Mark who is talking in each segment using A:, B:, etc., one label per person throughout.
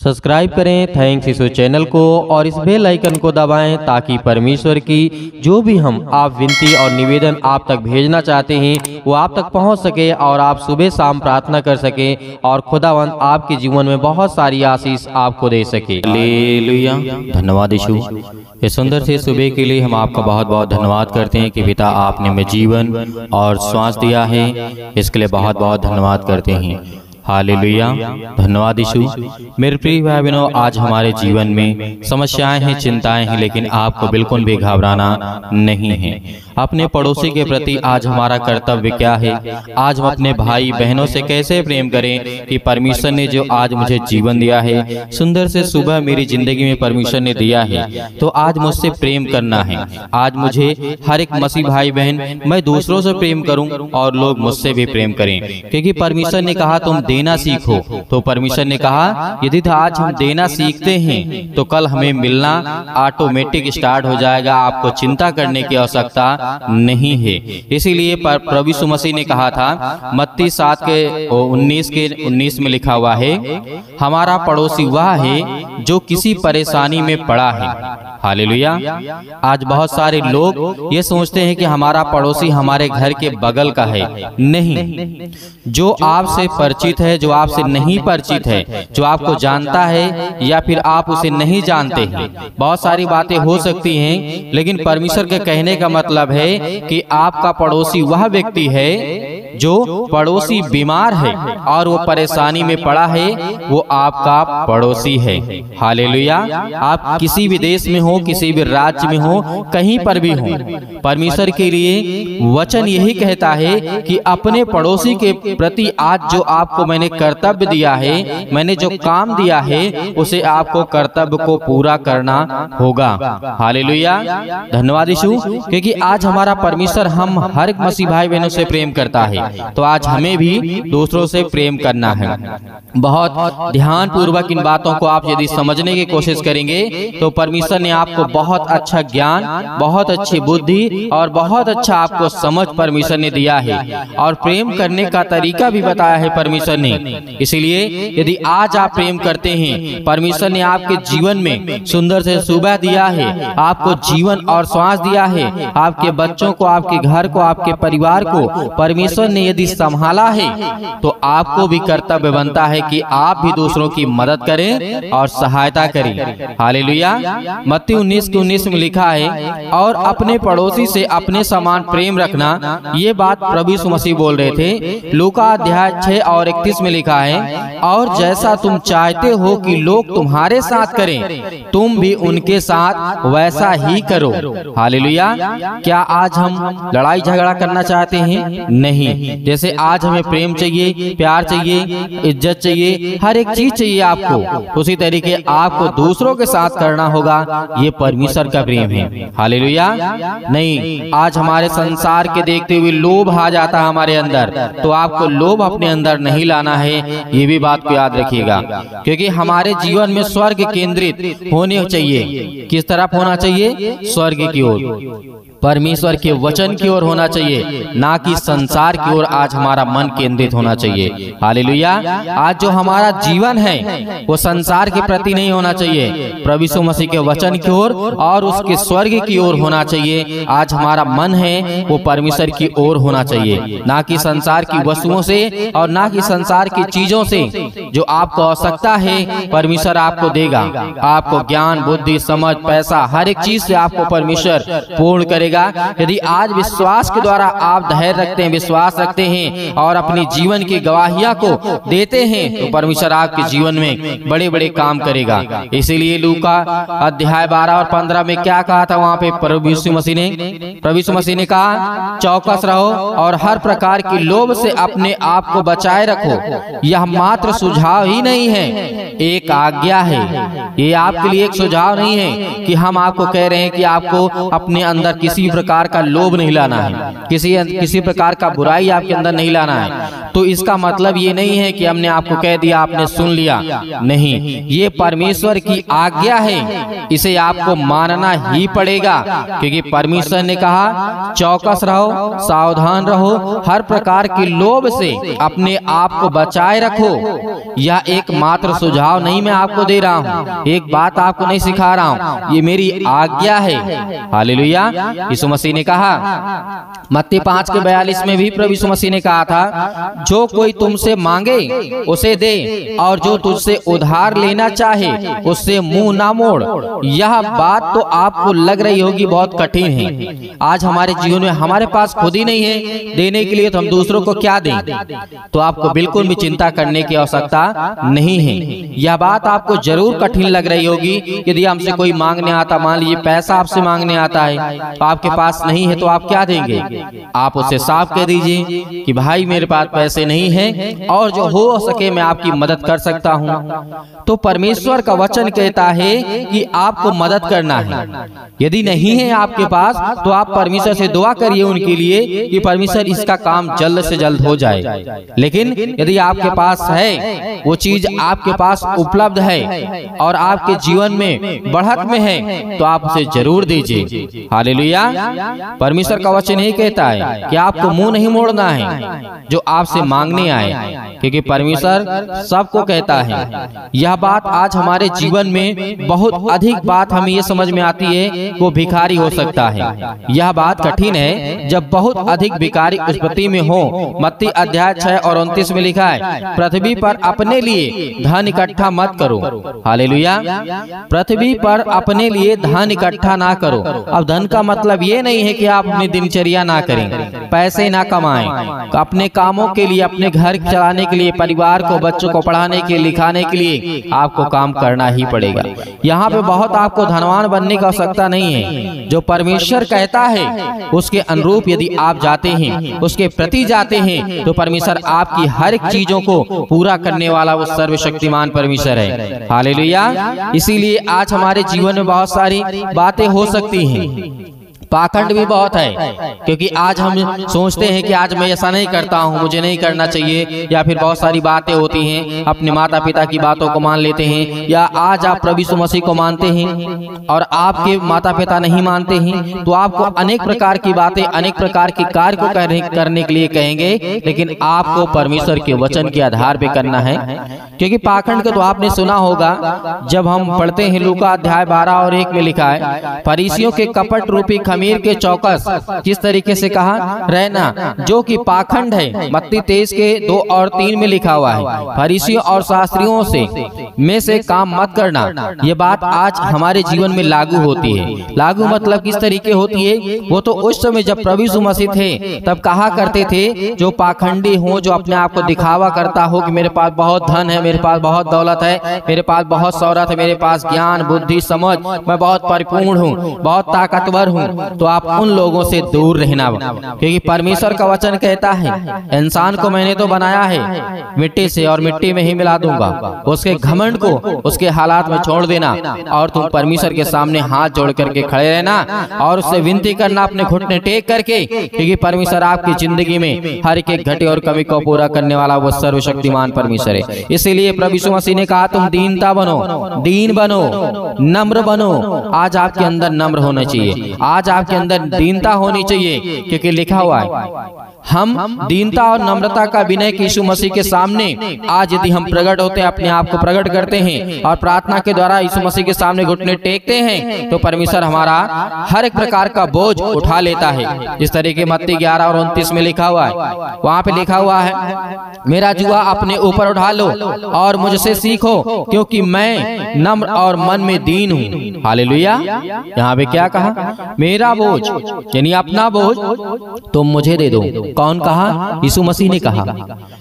A: Subscribe करें thanks यीशु channel को और इस बेल आइकन को दबाएं ताकि परमेश्वर की जो भी हम आप विनती और निवेदन आप तक भेजना चाहते हैं वो आप तक पहुंच सके और आप सुबह शाम प्रार्थना कर सकें और खुदावंद आपके जीवन में बहुत सारी आशीष आपको दे सके।
B: हालेलुया। धन्यवाद यीशु, इस सुंदर से सुबह के लिए हम आपका बहुत बहुत धन्यवाद करते हैं कि पिता आपने हमें जीवन और श्वास दिया है, इसके लिए बहुत बहुत धन्यवाद करते हैं। हालेलुया। धन्यवाद यीशु। मेरे प्रिय भाई बहनों, आज हमारे जीवन में समस्याएं हैं, चिंताएं हैं, लेकिन आपको बिल्कुल भी घबराना नहीं है। अपने पड़ोसी के प्रति आज हमारा कर्तव्य क्या है? आज हम अपने भाई बहनों से कैसे प्रेम करें कि परमेश्वर ने जो आज मुझे जीवन दिया है, सुंदर से सुबह मेरी जिंदगी में परमेश्वर ने दिया है, तो आज मुझसे प्रेम करना है। आज मुझे हर एक मसीह भाई बहन, मैं दूसरों से प्रेम करूं और लोग मुझसे भी प्रेम करें, क्योंकि परमेश्वर ने कहा तुम देना सीखो। तो परमेश्वर ने कहा यदि आज हम देना सीखते हैं तो कल हमें मिलना ऑटोमेटिक स्टार्ट हो जाएगा, आपको चिंता करने की आवश्यकता नहीं है। इसीलिए प्रभु यीशु मसीह ने कहा था, मत्ती 7:19 में लिखा हुआ है, हमारा पड़ोसी वह है जो किसी परेशानी में पड़ा है। हालेलुया। आज बहुत सारे लोग ये सोचते हैं कि हमारा पड़ोसी हमारे घर के बगल का है। नहीं, जो आपसे परिचित है, जो आपसे नहीं परिचित है, जो आपको जानता है या फिर आप उसे नहीं जानते हैं, बहुत सारी बातें हो सकती हैं, लेकिन परमेश्वर के कहने का मतलब है कि आपका पड़ोसी वह व्यक्ति है जो पड़ोसी बीमार है और वो परेशानी में पड़ा है, वो आपका पड़ोसी है। हालेलुया। आप किसी भी देश में हो, किसी भी राज्य में हो, कहीं पर भी हो, परमेश्वर के लिए वचन यही कहता है कि अपने पड़ोसी के प्रति आज जो आपको मैंने कर्तव्य दिया है, मैंने जो काम दिया है, उसे आपको कर्तव्य को पूरा करना होगा। हालेलुया। धन्यवाद यीशु, क्योंकि आज हमारा परमेश्वर हम हर एक मसीह भाई बहनों से प्रेम करता है, तो आज हमें भी दूसरों से प्रेम करना है। बहुत ध्यान पूर्वक इन बातों को आप यदि समझने की कोशिश करेंगे तो परमेश्वर ने आपको बहुत अच्छा ज्ञान, बहुत अच्छी बुद्धि और बहुत अच्छा आपको समझ परमेश्वर ने दिया है और प्रेम करने का तरीका भी बताया है परमेश्वर ने। इसलिए यदि आज आप प्रेम करते हैं, परमेश्वर ने आपके जीवन में सुंदर से सुबह दिया है, आपको जीवन और श्वास दिया है, आपके बच्चों को, आपके घर को, आपके परिवार को परमेश्वर ने यदि संभाला है, तो आपको भी कर्तव्य बनता है कि आप भी दूसरों की मदद करें और सहायता करें। हालेलुया। मत्ती 19:19 में लिखा है, और अपने पड़ोसी से अपने समान प्रेम रखना। ये बात प्रभु यीशु मसीह बोल रहे थे। लूका अध्याय 6:31 में लिखा है, और जैसा तुम चाहते हो कि लोग तुम्हारे साथ करें, तुम भी उनके साथ वैसा ही करो। हालेलुया। क्या आज हम लड़ाई झगड़ा करना चाहते हैं? नहीं। जैसे आज हमें प्रेम चाहिए, प्यार चाहिए, इज्जत चाहिए, हर एक चीज चाहिए आपको, उसी तरीके आपको दूसरों के साथ करना होगा। ये परमेश्वर का प्रेम है। हालेलुया। नहीं, आज हमारे संसार के देखते हुए लोभ आ जाता है हमारे अंदर, तो आपको लोभ अपने अंदर नहीं लाना है, ये भी बात को याद रखिएगा, क्योंकि हमारे जीवन में स्वर्ग केंद्रित होने चाहिए। किस तरफ होना चाहिए? स्वर्ग की ओर, परमेश्वर के वचन की ओर होना चाहिए, ना कि संसार की ओर आज हमारा मन केंद्रित होना चाहिए। हालेलुया। आज जो हमारा जीवन है वो संसार के प्रति नहीं होना चाहिए, प्रभु यीशु मसीह के वचन की ओर और उसके स्वर्ग की ओर होना चाहिए। आज हमारा मन है वो परमेश्वर की ओर होना चाहिए, ना कि संसार की वस्तुओं से और ना कि संसार की चीजों से। जो आपको आवश्यकता है परमेश्वर आपको देगा, आपको ज्ञान, बुद्धि, समझ, पैसा, हर एक चीज से आपको परमेश्वर पूर्ण करेगा। यदि आज विश्वास के द्वारा आप धैर्य रखते हैं, विश्वास रखते हैं और अपनी जीवन की गवाहियां को देते हैं, तो परमेश्वर आपके जीवन में बड़े बड़े काम करेगा। इसीलिए लूका अध्याय 12 और 15 में क्या कहा था? वहां पे प्रभु यीशु मसीह ने कहा, चौकस रहो और हर प्रकार की लोभ से अपने आप को बचाए रखो। यह मात्र सुझाव ही नहीं है, एक आज्ञा है। ये आपके लिए एक सुझाव नहीं है कि हम आपको कह रहे हैं कि आपको अपने अंदर किसी प्रकार का लोभ नहीं लाना है, किसी प्रकार का बुराई आपके अंदर नहीं लाना है। तो इसका मतलब ये नहीं है कि हमने आपको कह दिया आपने सुन लिया, नहीं, ये परमेश्वर की आज्ञा है, इसे आपको मानना ही पड़ेगा। क्योंकि परमेश्वर ने कहा चौकस रहो, सावधान रहो, हर प्रकार के लोभ से अपने आप को बचाए रखो। यह एकमात्र सुझाव नहीं मैं आपको दे रहा हूँ, एक बात आपको नहीं सिखा रहा हूँ, ये मेरी आज्ञा है। हालेलुया। यीशु मसीह ने कहा मत्ती 5:42 में भी प्रभु यीशु मसीह ने कहा था जो कोई तुमसे मांगे उसे दे और जो तुझसे उधार लेना चाहे उससे मुंह ना मोड़। यह बात तो आपको लग रही होगी बहुत कठिन है। आज हमारे जीवन में हमारे पास खुद ही नहीं है देने के लिए, तो हम दूसरों को क्या दें? तो आपको बिल्कुल भी चिंता करने की आवश्यकता नहीं है। यह बात आपको जरूर कठिन लग रही होगी। यदि हमसे कोई मांगने आता, मान लीजिए पैसा आपसे मांगने आता है, तो आपके पास नहीं है, तो आप क्या देंगे? आप उसे साफ कह दीजिए कि भाई मेरे पास पैसे नहीं हैं और जो हो सके मैं आपकी मदद कर सकता हूं। तो परमेश्वर का वचन कहता है कि आपको मदद करना है। यदि नहीं है आपके पास तो आप परमेश्वर से दुआ करिए उनके लिए कि परमेश्वर इसका काम जल्द से जल्द हो जाए। लेकिन यदि आपके पास है, वो चीज आपके पास उपलब्ध है और आपके जीवन में बढ़त में है, तो आप उसे जरूर दीजिए। हालेलुया। परमेश्वर का वचन यही कहता है कि आपको मुंह नहीं मोड़ना है जो आपसे मांगने आए, क्योंकि परमेश्वर सबको कहता है। यह बात आज हमारे जीवन में बहुत अधिक बात हमें ये समझ में आती है वो भिखारी हो सकता है। यह बात कठिन है जब बहुत अधिक भिखारी उत्पत्ति में हो। मत्ती अध्याय 6 और 29 में लिखा है पृथ्वी पर अपने लिए धन इकट्ठा मत करो। हालेलुया। पृथ्वी पर अपने लिए धन इकट्ठा ना करो। अब धन का मतलब ये नहीं है कि आप अपनी दिनचर्या ना करें, पैसे ना कमाएं, अपने कामों के लिए, अपने घर चलाने के लिए, परिवार को, बच्चों को पढ़ाने के, लिखाने के लिए आपको काम करना ही पड़ेगा। यहाँ पे बहुत आपको धनवान बनने की आवश्यकता नहीं है। जो परमेश्वर कहता है उसके अनुरूप यदि आप जाते हैं, उसके प्रति जाते हैं, तो परमेश्वर आपकी हर एक चीजों को पूरा करने वाला वो सर्वशक्तिमान परमेश्वर है। हालेलुया। इसीलिए आज हमारे जीवन में बहुत सारी बातें हो सकती हैं, पाखंड भी बहुत है, क्योंकि आज हम सोचते हैं कि आज मैं ऐसा नहीं करता हूं, मुझे नहीं करना चाहिए, या फिर बहुत सारी बातें होती हैं, अपने माता पिता की बातों को मान लेते हैं, या आज आप प्रभु यीशु मसीह को मानते हैं और आपके माता पिता नहीं मानते हैं, तो आपको अनेक प्रकार की बातें, अनेक प्रकार के कार्य को करने के लिए कहेंगे, लेकिन आपको परमेश्वर के वचन के आधार पे करना है। क्योंकि पाखंड को तो आपने सुना होगा, जब हम पढ़ते हैं लूका अध्याय 12 और 1 में लिखा है फरीसियों के कपट रूपी खमीर के चौकस किस तरीके से कहा रहना जो कि पाखंड है। मत्ती 23 के 2 और 3 में लिखा हुआ है फरीसियों और शास्त्रियों से काम मत करना। ये बात आज हमारे जीवन में लागू होती है। लागू मतलब किस तरीके होती है? वो तो उस समय जब प्रभु यीशु मसीह थे तब कहा करते थे जो पाखंडी हो, जो अपने आप को दिखावा करता हो कि मेरे पास बहुत धन है, मेरे पास बहुत दौलत है, मेरे पास बहुत शौहरत है, मेरे पास ज्ञान बुद्धि समझ, मैं बहुत परिपूर्ण हूँ, बहुत ताकतवर हूँ, तो आप उन लोगों से दूर रहना। क्योंकि परमेश्वर का वचन कहता है इंसान को मैंने तो बनाया है मिट्टी से और मिट्टी में ही मिला दूंगा। उसके घमंड को उसके हालात में छोड़ देना और तुम परमेश्वर के सामने हाथ जोड़ करके खड़े रहना और उससे विनती करना अपने घुटने टेक करके, क्योंकि परमेश्वर आपकी जिंदगी में हर एक घटे और कमी को पूरा करने वाला वो सर्वशक्तिमान परमेश्वर है। इसीलिए प्रभु यीशु मसीह ने कहा तुम दीनता बनो, दीन बनो, नम्र बनो। आज आपके अंदर नम्र होना चाहिए, आज आपके अंदर दीनता होनी चाहिए, क्योंकि लिखा हुआ है हम दीनता और नम्रता का विनय यीशु मसीह के सामने आज यदि हम प्रकट होते हैं, अपने आप को प्रकट करते हैं और प्रार्थना के द्वारा यीशु मसीह के सामने घुटने टेकते हैं, तो परमेश्वर हमारा हर एक प्रकार का बोझ उठा लेता है। इस तरीके मत्ती 11 और 29 में लिखा हुआ है, वहाँ पे लिखा हुआ है मेरा जुआ अपने ऊपर उठा लो और मुझसे सीखो क्योंकि मैं नम्र और मन में दीन हूँ। हालेलुया। यहाँ पे क्या कहा? मेरा बोझ यानी अपना बोझ तुम मुझे दे दो। कौन कहा? यीशु मसीह ने कहा।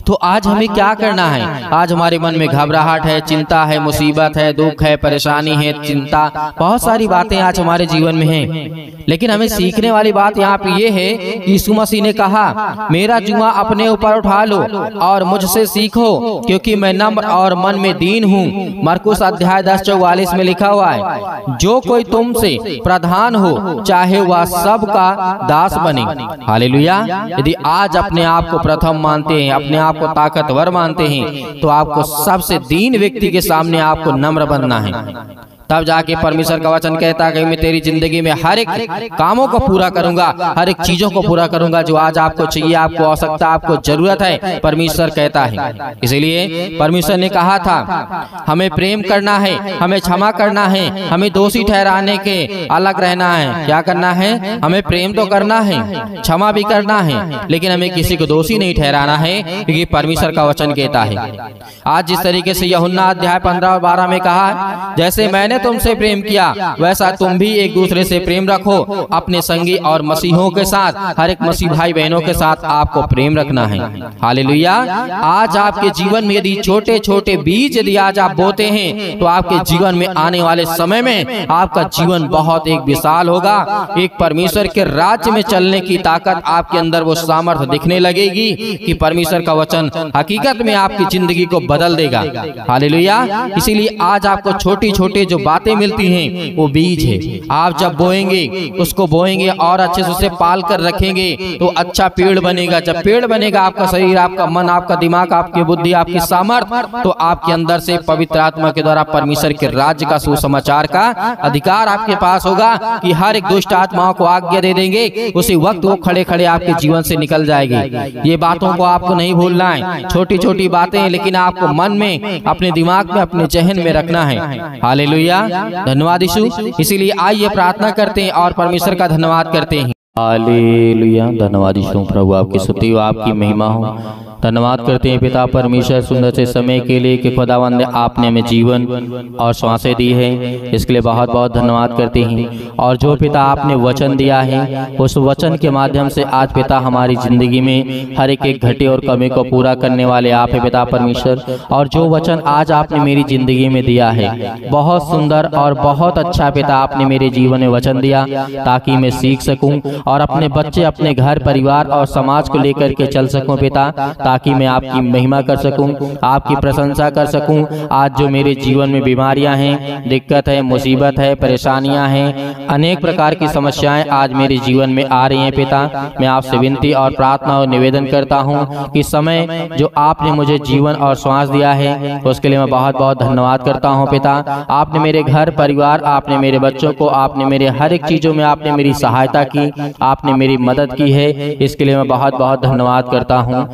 B: तो आज हमें क्या करना है? आज हमारे मन में घबराहट है, चिंता है, मुसीबत है, दुख है, परेशानी है, चिंता, बहुत सारी बातें आज हमारे जीवन में हैं। लेकिन हमें सीखने वाली बात यहाँ पे ये है कि यीशु मसीह ने कहा मेरा जुआ अपने ऊपर उठा लो और मुझसे सीखो क्योंकि मैं नम्र और मन में दीन हूँ। मरकुस अध्याय 10:44 में लिखा हुआ है जो कोई तुमसे प्रधान हो चाहे वह सबका दास बने। हालेलुया। यदि आज अपने आप को प्रथम मानते हैं, अपने आप को ताकतवर मानते हैं, तो आपको सबसे दीन व्यक्ति के सामने आपको नम्र बनना है। तब जाके परमेश्वर का वचन कहता है कि मैं तेरी जिंदगी में हर एक कामों को पूरा करूंगा, हर एक चीजों को पूरा करूंगा जो आज आपको चाहिए, आपको आवश्यकता, आपको जरूरत है, परमेश्वर कहता है। इसीलिए परमेश्वर ने कहा था हमें प्रेम करना है, हमें क्षमा करना है, हमें दोषी ठहराने के अलग रहना है। क्या करना है? हमें प्रेम तो करना है, क्षमा भी करना है, लेकिन हमें किसी को दोषी नहीं ठहराना है, क्योंकि परमेश्वर का वचन कहता है। आज जिस तरीके से यूहन्ना अध्याय 15 और 12 में कहा, जैसे मैंने तुमसे प्रेम किया वैसा तुम भी एक दूसरे से प्रेम रखो। अपने संगी और मसीहों के साथ, हर एक मसीह भाई बहनों के साथ आपको प्रेम रखना है। हालेलुया। आज आपके जीवन में यदि छोटे छोटे बीज यदि आज आप बोते हैं, तो आपके जीवन में आने वाले समय में आपका जीवन बहुत एक विशाल होगा। एक परमेश्वर के राज्य में चलने की ताकत आपके अंदर, वो सामर्थ्य दिखने लगेगी कि परमेश्वर का वचन हकीकत में आपकी जिंदगी को बदल देगा। हालेलुया। इसीलिए आज आपको छोटी छोटी जो बातें मिलती हैं वो बीज है। आप जब बोएंगे, उसको बोएंगे और अच्छे से उसे पाल कर रखेंगे तो अच्छा पेड़ बनेगा। जब पेड़ बनेगा, आपका शरीर, आपका मन, आपका दिमाग, आपकी बुद्धि, आपकी सामर्थ्य, तो आपके अंदर से पवित्र आत्मा के द्वारा परमेश्वर के राज्य का सुसमाचार का अधिकार आपके पास होगा कि हर एक दुष्ट आत्माओं को आज्ञा दे देंगे, उसी वक्त वो खड़े खड़े आपके जीवन से निकल जाएगी। ये बातों को आपको नहीं भूलना है, छोटी छोटी बातें, लेकिन आपको मन में, अपने दिमाग में, अपने जहन में रखना है। हालेलुया। धन्यवाद यीशु। इसीलिए आइए प्रार्थना करते हैं और परमेश्वर का धन्यवाद करते हैं। हालेलुया। धन्यवाद यीशु। प्रभु आपकी स्तुति हो, आपकी महिमा हो। धन्यवाद करते हैं पिता परमेश्वर सुंदर से समय के लिए कि खुदावंद ने आपने हमें जीवन और सांसें दी है, इसके लिए बहुत बहुत धन्यवाद करते हैं। और जो पिता आपने वचन दिया है, उस वचन के माध्यम से आज पिता हमारी जिंदगी में हर एक घटे और कमी को पूरा करने वाले आप है पिता परमेश्वर। और जो वचन आज आपने मेरी जिंदगी में दिया है, बहुत सुंदर और बहुत अच्छा पिता आपने मेरे जीवन में वचन दिया, ताकि मैं सीख सकूं और अपने बच्चे, अपने घर परिवार और समाज को लेकर के चल सकूं पिता, ताकि मैं आपकी महिमा कर सकूं, आपकी प्रशंसा कर सकूं। आज जो मेरे जीवन में बीमारियां हैं, दिक्कत है, मुसीबत है, परेशानियां हैं, अनेक प्रकार की समस्याएं आज मेरे जीवन में आ रही हैं पिता, मैं आपसे विनती और प्रार्थना और निवेदन करता हूं कि समय जो आपने मुझे जीवन और श्वास दिया है, उसके लिए मैं बहुत बहुत धन्यवाद करता हूं पिता। आपने मेरे घर परिवार, आपने मेरे बच्चों को, आपने मेरे हर एक चीजों में आपने मेरी सहायता की, आपने मेरी मदद की है, इसके लिए मैं बहुत बहुत धन्यवाद करता हूँ।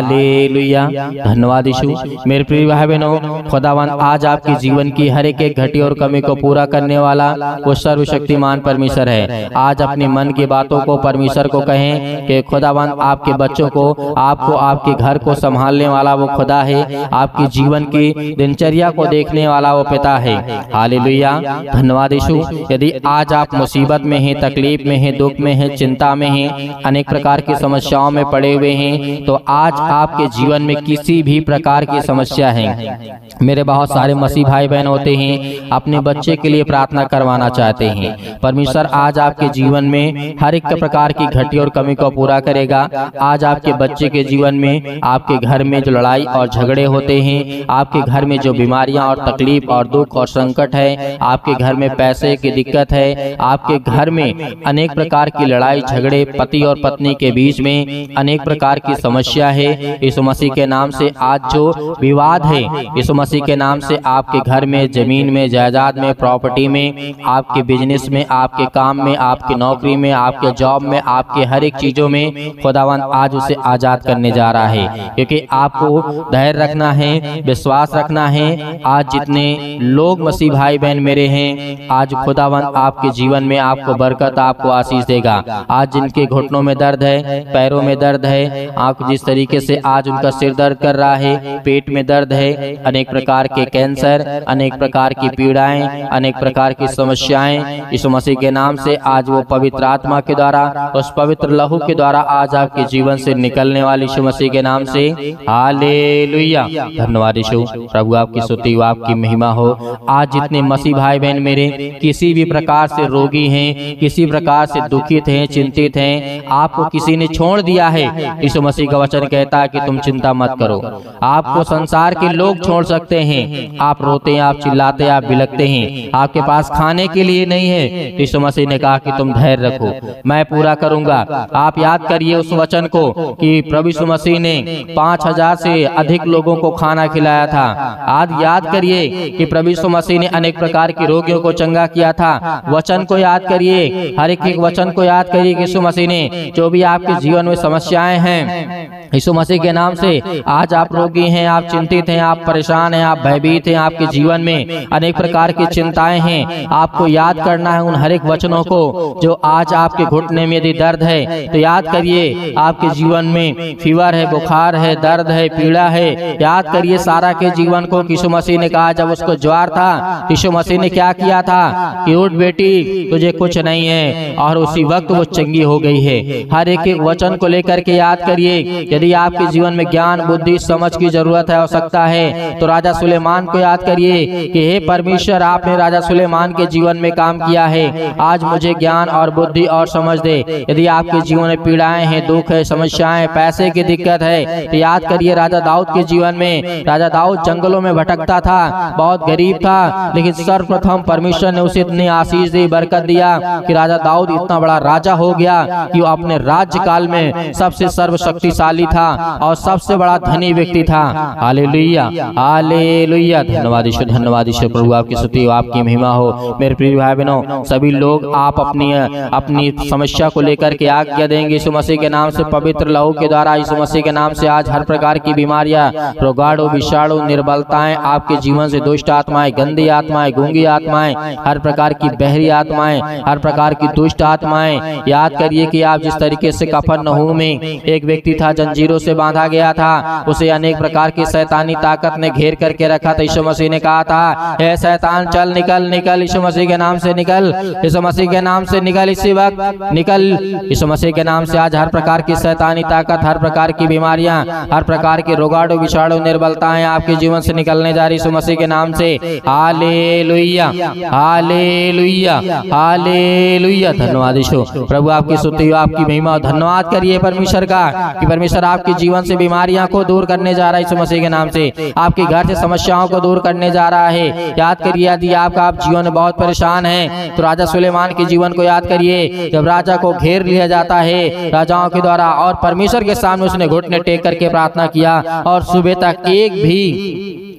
B: हालेलुया। धन्यवाद यीशु। मेरे प्रिय भाई बहनों, खुदावन आज आपके जीवन की हर एक घटी और कमी को पूरा करने वाला वो सर्वशक्तिमान परमेश्वर है। आज अपने मन की बातों को परमेश्वर को कहें कि खुदावन आपके बच्चों को, आपको, आपके घर को संभालने वाला वो खुदा है, आपके जीवन की दिनचर्या को देखने वाला वो पिता है। हालेलुया। धन्यवाद यीशु। यदि आज आप मुसीबत में हैं, तकलीफ में हैं, दुख में हैं, चिंता में हैं, अनेक प्रकार की समस्याओं में पड़े हुए हैं, तो आज आपके जीवन में किसी भी प्रकार की समस्या है, मेरे बहुत सारे मसीह भाई बहन होते हैं, अपने बच्चे के लिए प्रार्थना करवाना चाहते हैं। परमेश्वर आज आपके जीवन में हर एक प्रकार की घटी और कमी को पूरा करेगा। आज आपके बच्चे के जीवन में, आपके घर में जो लड़ाई और झगड़े होते हैं, आपके घर में जो बीमारियां और तकलीफ और दुख और संकट है, आपके घर में पैसे की दिक्कत है, आपके घर में अनेक प्रकार की लड़ाई झगड़े, पति और पत्नी के बीच में अनेक प्रकार की समस्या है, यीशु मसीह के नाम से आज जो विवाद है, यीशु मसीह के नाम से आपके घर में, जमीन में, जायदाद में, प्रॉपर्टी में, आपके बिजनेस में, आपके काम में, आपकी नौकरी में, आपके जॉब में, आपके हर एक चीजों में खुदावन आज उसे आजाद करने जा रहा है। क्योंकि आपको धैर्य रखना है, विश्वास रखना है। आज जितने लोग मसीह भाई बहन मेरे हैं, आज खुदावन आपके जीवन में आपको बरकत, आपको आशीष देगा। आज जिनके घुटनों में दर्द है, पैरों में दर्द है, आप जिस तरीके से आज उनका सिर दर्द कर रहा है, पेट में दर्द है, अनेक प्रकार के कैंसर, अनेक प्रकार की पीड़ाएं, अनेक प्रकार की समस्याएं, यीशु मसीह के नाम से आज वो पवित्र आत्मा के द्वारा, उस पवित्र लहू के द्वारा आज आपके जीवन से निकलने वाले यीशु मसीह के नाम से। हालेलुया। धन्यवाद यीशु। प्रभु आपकी स्तुति हो, आपकी महिमा हो। आज जितने मसीह भाई बहन मेरे किसी भी प्रकार से रोगी हैं, किसी प्रकार से दुखित हैं, चिंतित हैं, आपको किसी ने छोड़ दिया है, यीशु मसीह का वचन कहता है कि तुम चिंता मत करो। आपको संसार के लोग छोड़ सकते हैं, आप रोते हैं, आप चिल्लाते हैं, आप बिलखते हैं, आपके पास खाने के लिए नहीं है, तो यीशु मसीह ने कहा कि तुम धैर्य रखो, मैं पूरा करूंगा। आप याद करिए उस वचन को कि प्रभु यीशु मसीह ने 5000 से अधिक लोगों को खाना खिलाया था। आज याद करिए कि प्रभु यीशु मसीह ने अनेक प्रकार के रोगियों को चंगा किया था। वचन को याद करिए, हर एक वचन को याद करिए कि यीशु मसीह ने जो भी आपके जीवन में समस्याएं हैं, यीशु मसीह के नाम से आज आप रोगी हैं, आप चिंतित हैं, आप परेशान हैं, आप भयभीत हैं, आपके जीवन में अनेक प्रकार की चिंताएं हैं, आपको याद करना है उन हर एक वचनों को। जो आज आपके घुटने में यदि दर्द है तो याद करिए, आपके जीवन में फीवर है, बुखार है, दर्द है, पीड़ा है, याद करिए सारा के जीवन को। यीशु मसीह ने कहा जब उसको ज्वर था, यीशु मसीह ने क्या किया था कि उठ बेटी तुझे कुछ नहीं है, और उसी वक्त वो चंगी हो गई है। हर एक वचन को लेकर के याद करिए। यदि आपके जीवन में ज्ञान, बुद्धि, समझ की जरूरत है, आवश्यकता है, तो राजा सुलेमान को याद करिए कि हे परमेश्वर, आपने राजा सुलेमान के जीवन में काम किया है, आज मुझे ज्ञान और बुद्धि और समझ दे। यदि आपके जीवन में पीड़ाएं हैं, दुख है, समस्याएं, पैसे की दिक्कत है, तो याद करिए राजा दाऊद के जीवन में, राजा दाऊद जंगलों में भटकता था, बहुत गरीब था, लेकिन सर्वप्रथम परमेश्वर ने उसे इतनी आशीष दी, बरकत दिया कि राजा दाऊद इतना बड़ा राजा हो गया कि वो अपने राज्य काल में सबसे सर्वशक्तिशाली था और सबसे बड़ा धनी व्यक्ति था। हालेलुया, हालेलुया। धन्यवाद ईश्वर, धन्यवाद ईश्वर। प्रभु आपकी स्तुति हो, आपकी महिमा हो। मेरे प्रिय भाई बहनों, सभी लोग आप अपनी समस्या को लेकर के आज्ञा देंगे यीशु मसीह के नाम से। पवित्र लहू के द्वारा यीशु मसीह के नाम से आज हर प्रकार की बीमारियां, रोगाणु, विषाणु, निर्बलताएं, आपके जीवन से दुष्ट आत्माएं, गंदी आत्माएं, गूंगी आत्माएं, हर प्रकार की बहरी आत्माएं, हर प्रकार की दुष्ट आत्माएं, याद करिए कि आप जिस तरीके से कफरनहूम में एक व्यक्ति था, जंजीरों से बांधा गया था, उसे अनेक प्रकार की शैतानी ताकत ने घेर करके रखा था। यीशु मसीह ने कहा था, हे शैतान चल, निकल, निकल, यीशु मसीह के नाम से निकल, यीशु मसीह के नाम से निकल, इसी वक्त निकल, यीशु मसीह के नाम से। आज हर प्रकार की शैतानी ताकत, हर प्रकार की बीमारियां, हर प्रकार के रोगाणु, विषाणु, निर्बलताएं आपके जीवन से निकलने जा रही यीशु मसीह के नाम से। हालेलुया, हालेलुया, हालेलुया। धन्यवाद ईश्वर। प्रभु आपकी स्तुति हो, आपकी महिमा। धन्यवाद करिए परमेश्वर का कि परमेश्वर आपके जीवन से बीमारियां को दूर करने जा रहा है यीशु मसीह के नाम से, आपके घर से समस्याओं को दूर करने जा रहा है। याद करिए यदि आपका आप जीवन में बहुत परेशान है तो राजा सुलेमान के जीवन को याद करिए। जब राजा को घेर लिया जाता है राजाओं के द्वारा और परमेश्वर के सामने उसने घुटने टेक करके प्रार्थना किया, और सुबह तक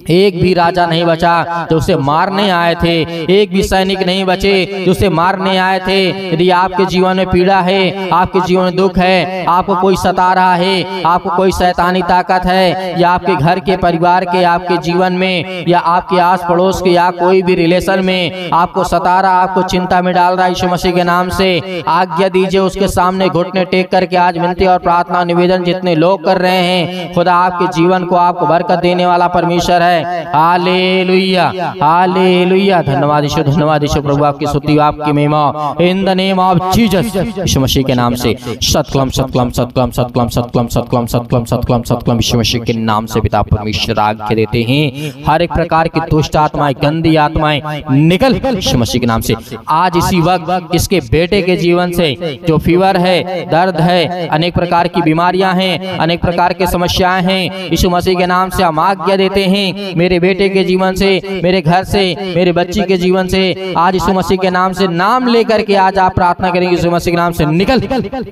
B: एक भी राजा नहीं बचा जो उसे मारने आए थे, एक भी सैनिक नहीं बचे जो उसे मारने आए थे। यदि आपके जीवन में पीड़ा है, आपके जीवन में दुख है, आपको कोई सता रहा है, आपको कोई शैतानी ताकत है, या आपके घर के, परिवार के, आपके जीवन में, या आपके आस पड़ोस के, या कोई भी रिलेशन में आपको सता रहा, आपको चिंता में डाल रहा है, यीशु मसीह के नाम से आज्ञा दीजिए उसके सामने घुटने टेक करके आज विनती और प्रार्थना निवेदन जितने लोग कर रहे हैं, खुदा आपके जीवन को, आपको बरकत देने वाला परमेश्वर है। हालेलुया, हालेलुया। धन्यवाद ईश्वर, धन्यवाद ईश्वर। प्रभु आपकी स्तुति, आपकी महिमा। In the name of Jesus, यीशु मसीह के नाम से सतक्लम, सतक्लम, सतक्लम, सतक्लम, सतक्लम, सतक्लम, सतक्लम, सतक्लम, सतक्लम, यीशु मसीह के नाम से पिता परमेश्वर आज्ञा देते हैं, हर एक प्रकार की दुष्ट आत्माएं, गंदी आत्माएं निकल यीशु मसीह के नाम से। आज इसी वक्त इसके बेटे के जीवन से जो फीवर है, दर्द है, अनेक प्रकार की बीमारियां हैं, अनेक प्रकार की समस्याएं हैं, यीशु मसीह के नाम से हम आज्ञा देते हैं मेरे बेटे के जीवन से, मेरे घर से, मेरे बच्ची के जीवन से, आज यीशु मसीह के नाम से नाम लेकर के आज आप प्रार्थना करेंगे यीशु मसीह के नाम से निकल।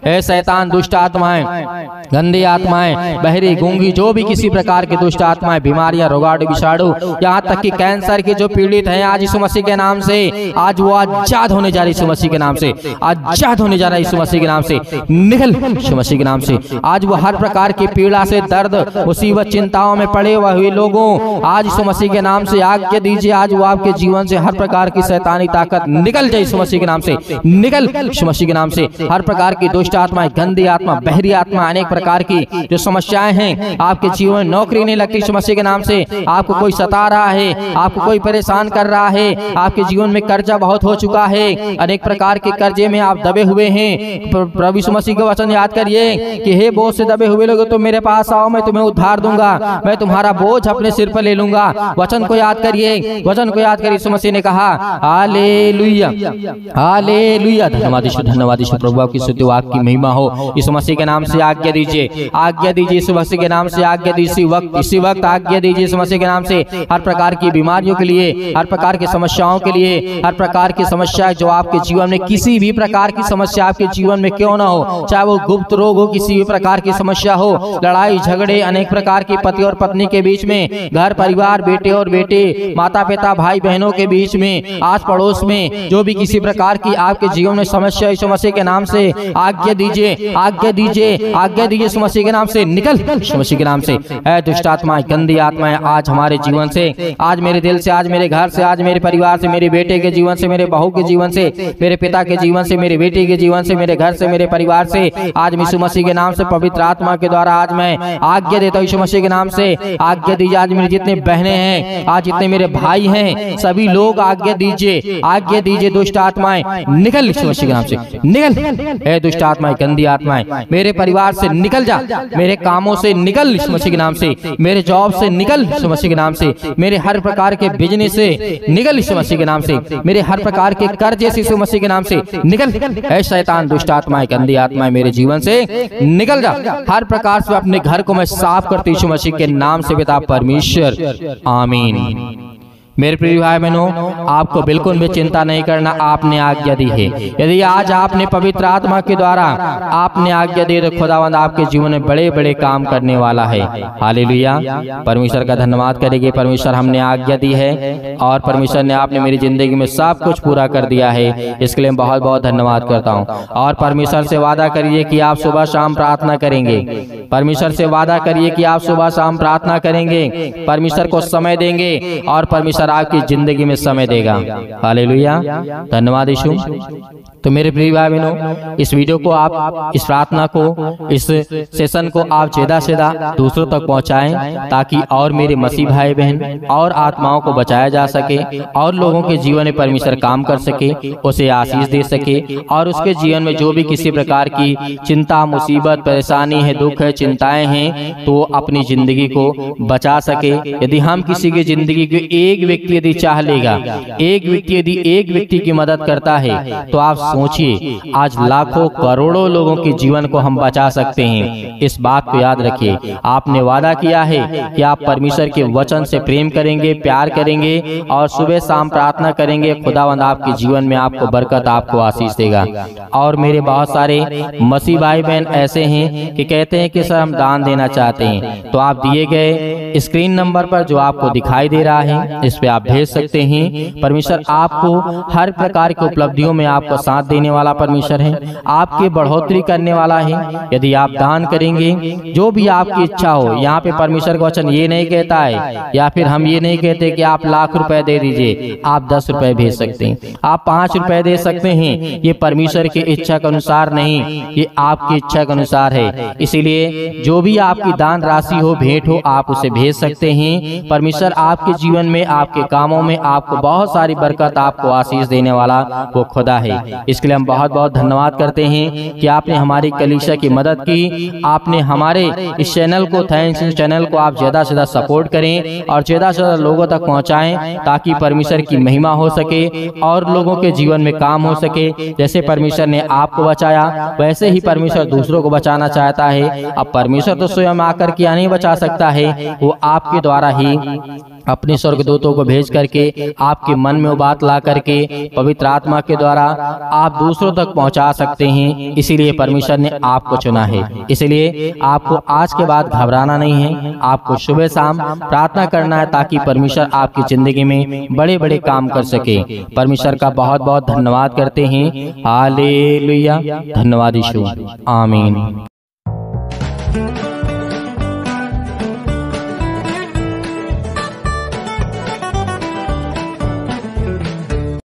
B: ऐ शैतान, दुष्ट आत्माएं, गंदी आत्माएं, बहरी, गूंगी, जो भी किसी प्रकार की दुष्ट आत्माएं, बीमारियां, रोगाणु, विषाणु, यहाँ तक कि कैंसर के जो पीड़ित हैं, आज यीशु मसीह के नाम से आज वो आजाद होने जा रही यीशु मसीह के नाम से, आजाद होने जा रहा है यीशु मसीह के नाम से निकल यीशु मसीह के नाम से। आज वो हर प्रकार की पीड़ा से, दर्द, मुसीबत, चिंताओं में पड़े हुए लोगों, आज यीशु मसीह के नाम से आज्ञा दीजिए, आज वो आपके जीवन से हर प्रकार की शैतानी ताकत निकल जाए यीशु मसीह के नाम से, निकल यीशु मसीह के नाम से। हर प्रकार की दुष्ट आत्मा, गंदी आत्मा, बहरी आत्मा, अनेक प्रकार की जो समस्याएं हैं आपके जीवन में, नौकरी नहीं लगती यीशु मसीह के नाम से, आपको कोई सता रहा है, आपको कोई परेशान कर रहा है, आपके जीवन में कर्जा बहुत हो चुका है, अनेक प्रकार के कर्जे में आप दबे हुए हैं, प्रभु यीशु मसीह के वचन याद करिए कि हे बोझ से दबे हुए लोग तो मेरे पास आओ, मैं तुम्हें उद्धार दूंगा, मैं तुम्हारा बोझ अपने सिर पर ले लूंगा। वचन को याद करिए, वचन को याद करिए। यीशु मसीह ने कहा हालेलुया, हालेलुया। धन्यवाद ईश्वर, धन्यवाद ईश्वर। प्रभु आपकी स्तुति, आपकी महिमा हो। यीशु मसीह के नाम से आज्ञा दीजिए आज्ञा दीजिए यीशु मसीह के नाम से, आज्ञा दीजिए इसी वक्त आज्ञा दीजिए यीशु मसीह के नाम से। हर प्रकार की बीमारियों के लिए, हर प्रकार की समस्याओं के लिए, हर प्रकार की समस्या जो आपके जीवन में, किसी भी प्रकार की समस्या आपके जीवन में क्यों ना हो, चाहे वो गुप्त रोग हो, किसी भी प्रकार की समस्या हो, लड़ाई झगड़े अनेक प्रकार की पति और पत्नी के बीच में, घर परिवार, बेटे और बेटे, माता पिता भाई बहनों के बीच में, आस पड़ोस में, जो भी किसी प्रकार की आपके जीवन में समस्या, यीशु मसीह के नाम से आज्ञा दीजिए, आज्ञा दीजिए, आज्ञा दीजिए यीशु मसीह के नाम से, निकल यीशु मसीह के नाम से। ऐ दुष्ट आत्माएं, गंदी आत्माएं, आज हमारे जीवन से, आज मेरे दिल से, आज मेरे घर से, आज मेरे परिवार से, मेरे बेटे के जीवन से, मेरे बहू के जीवन से, मेरे पिता के जीवन से, मेरे बेटे के जीवन से, मेरे घर से, मेरे परिवार से, आज यीशु मसीह के नाम से पवित्र आत्मा के द्वारा आज मैं आज्ञा देता हूँ यीशु मसीह के नाम से, आज्ञा दीजिए। आज मेरे जितने बहनें हैं, आज जितने मेरे भाई हैं, सभी लोग आज्ञा दीजिए, आज्ञा दीजिए। दुष्ट आत्माएं निकल यीशु मसीह के नाम से, निकल। ए दुष्ट आत्माएं, गंदी आत्माएं, मेरे परिवार से निकल जा, मेरे कामों से निकल यीशु मसीह के नाम से, मेरे जॉब से निकल यीशु मसीह के नाम से, मेरे हर प्रकार के बिजनेस से निकल यीशु मसीह के नाम से, मेरे हर प्रकार के कर्ज यीशु मसीह के नाम से निकल। ऐ शैतान, दुष्ट आत्माएं, गंदी आत्माएं, मेरे जीवन से निकल जा। हर प्रकार से अपने घर को मैं साफ करती यीशु मसीह के नाम से पिता परमेश्वर, आमीन। मेरे प्रिय भाई बहनों, आपको बिल्कुल भी चिंता नहीं करना, आपने आज्ञा दी है। यदि आज आपने पवित्र आत्मा के द्वारा आपने आज्ञा दी तो खुदावंद आपके जीवन में बड़े बड़े काम करने वाला है। हालेलुया, परमेश्वर का धन्यवाद करेंगे। परमेश्वर, हमने आज्ञा दी है और परमेश्वर ने आपने मेरी जिंदगी में सब कुछ पूरा कर दिया है, इसके लिए बहुत बहुत धन्यवाद करता हूँ। और परमेश्वर से वादा करिए कि आप सुबह शाम प्रार्थना करेंगे। परमेश्वर से वादा करिए कि आप सुबह शाम प्रार्थना करेंगे, परमेश्वर को समय देंगे और परमेश्वर आपकी जिंदगी में समय देगा। हालेलुया, धन्यवाद यीशु। तो मेरे प्रिय भाई बहनों, इस वीडियो को आप, इस प्रार्थना को, इस सेशन को आप ज्यादा से ज्यादा दूसरों तक पहुंचाएं, ताकि और मेरे मसीह भाई बहन और आत्माओं को बचाया जा सके और लोगों के जीवन में परमेश्वर काम कर सके, उसे आशीष दे सके और उसके जीवन में जो भी किसी प्रकार की चिंता, मुसीबत, परेशानी है, दुख है, चिंताएं हैं, तो अपनी जिंदगी को बचा सके। यदि हम किसी की जिंदगी को एक व्यक्ति यदि चाह लेगा, एक व्यक्ति यदि एक व्यक्ति की मदद करता है, तो आप सोचिए आज लाखों करोड़ों लोगों के जीवन को हम बचा सकते हैं। इस बात को याद रखिए। आपने वादा किया है कि आप परमेश्वर के वचन से प्रेम करेंगे, प्यार करेंगे और सुबह शाम प्रार्थना करेंगे। खुदावंद आपके जीवन में आपको बरकत, आपको आशीष देगा। और मेरे बहुत सारे मसीह भाई बहन ऐसे हैं कि कहते हैं कि सर हम दान देना चाहते हैं, तो आप दिए गए स्क्रीन नंबर पर जो आपको दिखाई दे रहा है, इस पे आप भेज सकते हैं। परमेश्वर आपको हर प्रकार की उपलब्धियों में आपको साथ देने वाला परमेश्वर है, आपकी बढ़ोतरी करने वाला है। यदि आप दान करेंगे, जो भी आपकी इच्छा हो, यहाँ पे परमेश्वर का वचन ये नहीं कहता है, या फिर हम ये नहीं कहते कि आप लाख रुपए दे दीजिए। आप 10 रुपए भेज सकते हैं, आप 5 रुपए दे सकते हैं। ये परमेश्वर की इच्छा के अनुसार नहीं, ये आपकी इच्छा के अनुसार है। इसीलिए जो भी आपकी दान राशि हो, भेंट हो, आप उसे भेज सकते हैं। परमेश्वर आपके जीवन में, आपके कामों में आपको बहुत सारी बरकत, आपको आशीष देने वाला वो खुदा है। इसके लिए हम बहुत बहुत धन्यवाद करते हैं कि आपने हमारी कलीसिया की मदद की। आपने हमारे इस चैनल को, थैंक्स, इस चैनल को आप ज्यादा से ज्यादा सपोर्ट करें और ज्यादा से ज्यादा लोगों तक पहुंचाएं, ताकि परमेश्वर की महिमा हो सके और लोगों के जीवन में काम हो सके। जैसे परमेश्वर ने आपको बचाया, वैसे ही परमेश्वर दूसरों को बचाना चाहता है। अब परमेश्वर तो स्वयं आकर के नहीं बचा सकता है, वो आपके द्वारा ही अपने स्वर्गदूतों को भेज करके आपके मन में वो बात ला करके पवित्र आत्मा के द्वारा आप दूसरों तक पहुंचा सकते हैं। इसीलिए परमेश्वर ने आपको चुना है। इसलिए आपको आज के बाद घबराना नहीं है, आपको सुबह शाम प्रार्थना करना है, ताकि परमेश्वर आपकी जिंदगी में बड़े बड़े काम कर सके। परमेश्वर का बहुत बहुत धन्यवाद करते हैं। हालेलुया, धन्यवाद यीशु, आमीन।